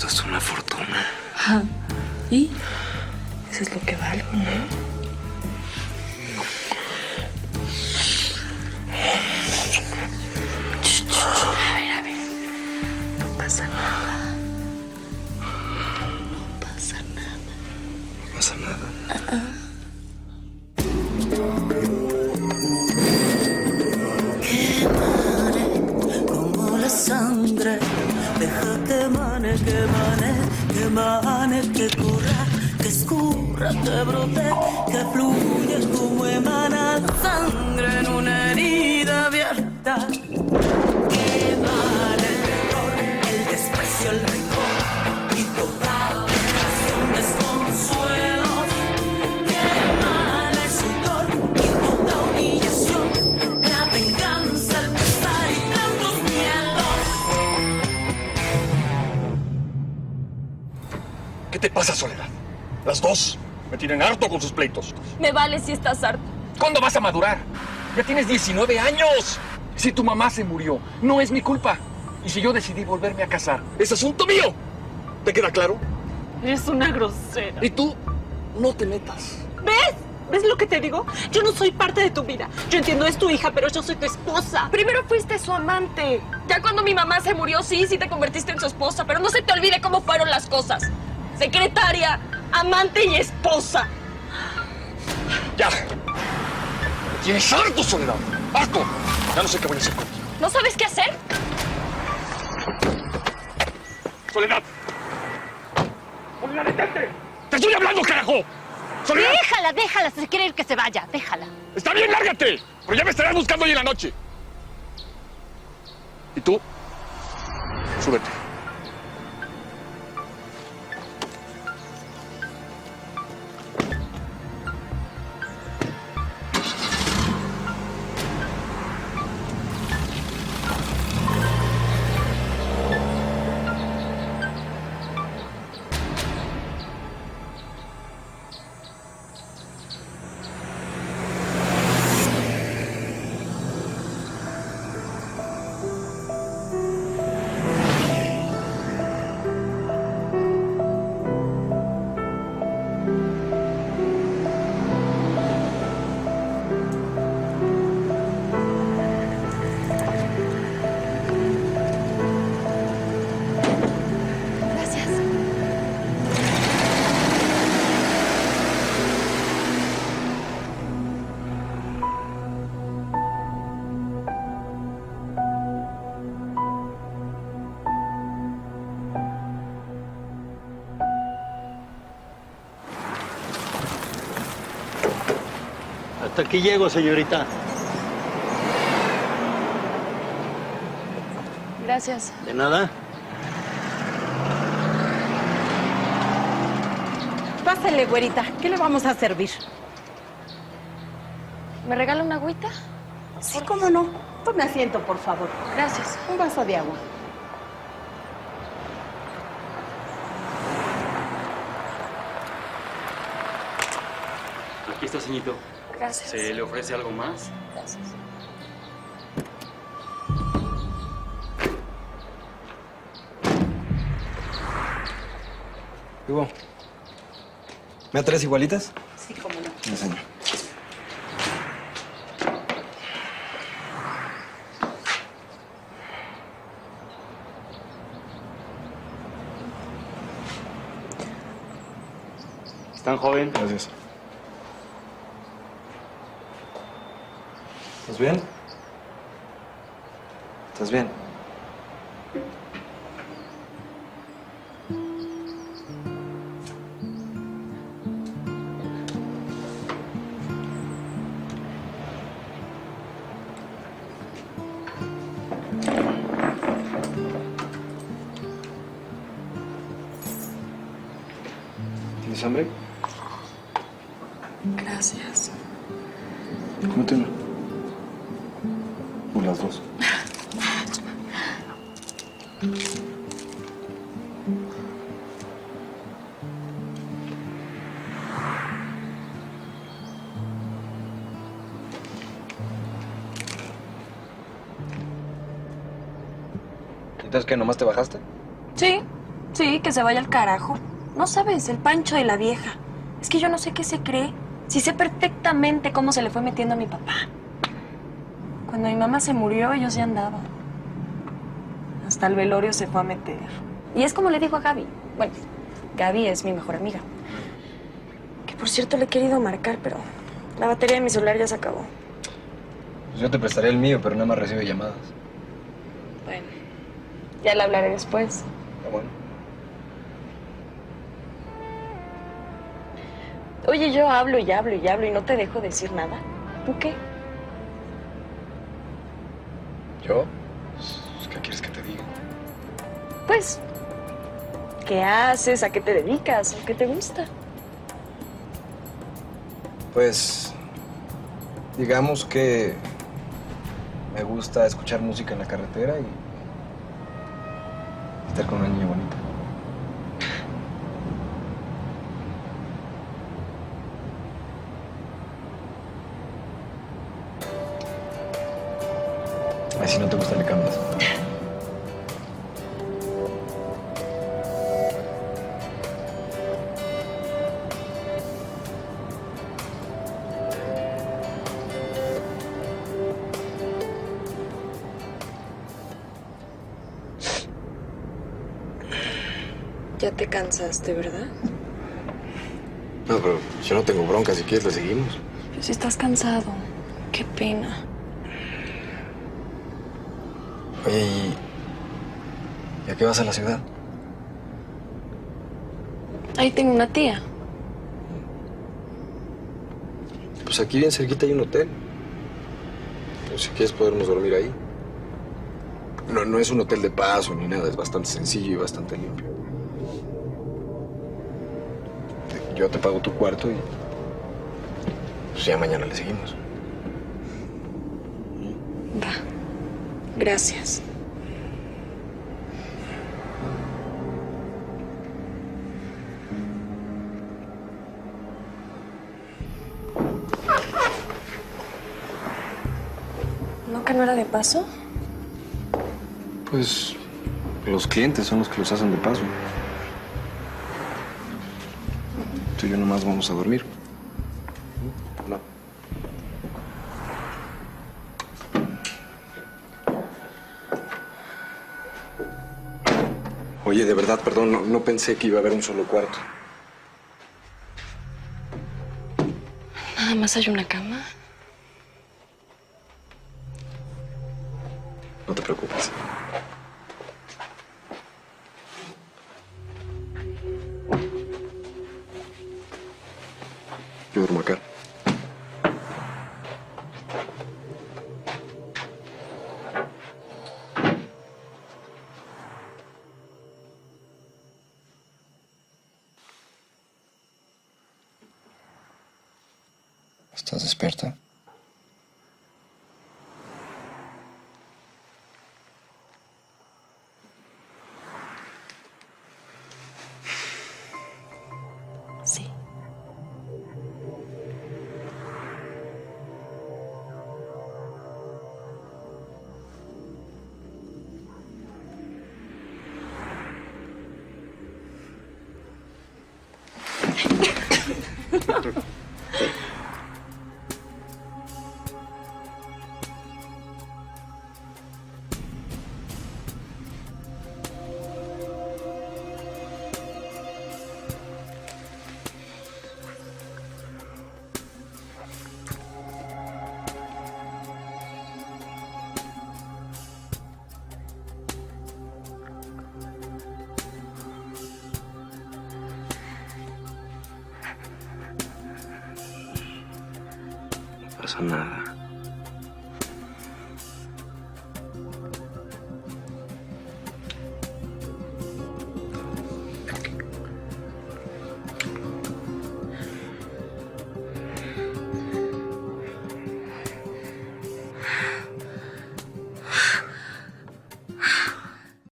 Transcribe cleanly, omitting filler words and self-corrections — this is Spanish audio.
es una fortuna. Ajá. ¿Y? Eso es lo que valgo, ¿no? A ver. No pasa nada. No pasa nada. No pasa nada. Quemare como la sangre. Deja que mane, que corra, que escurra, que brote, que fluya como emana la sangre en una herida abierta. Que mane el terror, el desprecio, el rencor y toda relación desconsuelo. Que mane el sudor y toda humillación, la venganza, el pesar y tantos miedos. ¿Qué te pasa, Soledad? Las dos me tienen harto con sus pleitos. Me vale si estás harto. ¿Cuándo vas a madurar? Ya tienes 19 años. Si tu mamá se murió, no es mi culpa. Y si yo decidí volverme a casar, es asunto mío. ¿Te queda claro? Eres una grosera. Y tú, no te metas. ¿Ves? ¿Ves lo que te digo? Yo no soy parte de tu vida. Yo entiendo, es tu hija, pero yo soy tu esposa. Primero fuiste su amante. Ya cuando mi mamá se murió, sí te convertiste en su esposa. Pero no se te olvide cómo fueron las cosas. Secretaria, amante y esposa. ¡Ya! Me tienes harto, Soledad. ¡Harto! Ya no sé qué voy a hacer contigo. ¿No sabes qué hacer? ¡Soledad! ¡Soledad, detente! ¡Te estoy hablando, carajo! ¡Soledad! Déjala, si quiere ir que se vaya, déjala. ¡Está bien, lárgate! Pero ya me estarás buscando hoy en la noche. ¿Y tú? Súbete. Gracias. Hasta aquí llego, señorita. Gracias. De nada. Pásale, güerita. ¿Qué le vamos a servir? ¿Me regala una agüita? Sí, cómo no. Tome asiento, por favor. Gracias. Un vaso de agua. Aquí está, señorito. Gracias. ¿Se le ofrece algo más? Gracias. Hugo, ¿me da 3 igualitas? Sí, cómo no. Me enseño. ¿Están joven? Gracias. ¿Estás bien? ¿Estás bien? ¿Tienes hambre? Gracias. Cómete una. O las dos. Entonces, ¿qué? ¿Nomás te bajaste? Sí, Sí, que se vaya al carajo. No sabes, el Pancho de la vieja. Es que yo no sé qué se cree. Sí sé perfectamente cómo se le fue metiendo a mi papá. Cuando mi mamá se murió, ellos ya andaban. Hasta el velorio se fue a meter. Y es como le digo a Gaby. Bueno, Gaby es mi mejor amiga. Que por cierto le he querido marcar, pero la batería de mi celular ya se acabó. Pues yo te prestaré el mío, pero nada más recibe llamadas. Bueno, ya le hablaré después. Ah, bueno. Oye, yo hablo y hablo y hablo y no te dejo decir nada. ¿Tú qué? ¿Yo? ¿Qué quieres que te diga? Pues, ¿qué haces? ¿A qué te dedicas? ¿A qué te gusta? Pues, digamos que me gusta escuchar música en la carretera y estar con una niña bonita. Ay, si no te gusta, le cambias. Ya te cansaste, ¿verdad? No, pero yo no tengo bronca. Si quieres, le seguimos. Pero si estás cansado, qué pena. Oye, ¿y a qué vas a la ciudad? Ahí tengo una tía. Pues aquí bien cerquita hay un hotel. Pues si quieres podemos dormir ahí. No es un hotel de paso ni nada, es bastante sencillo y bastante limpio. Yo te pago tu cuarto y pues ya mañana le seguimos. Va. Gracias. ¿No que no era de paso? Pues los clientes son los que los hacen de paso. Tú y yo nomás vamos a dormir. No. Oye, de verdad, perdón, no pensé que iba a haber un solo cuarto. Nada más hay una cama. No te preocupes. Yo duermo acá. ¿Estás despierta? Sí. No pasa nada.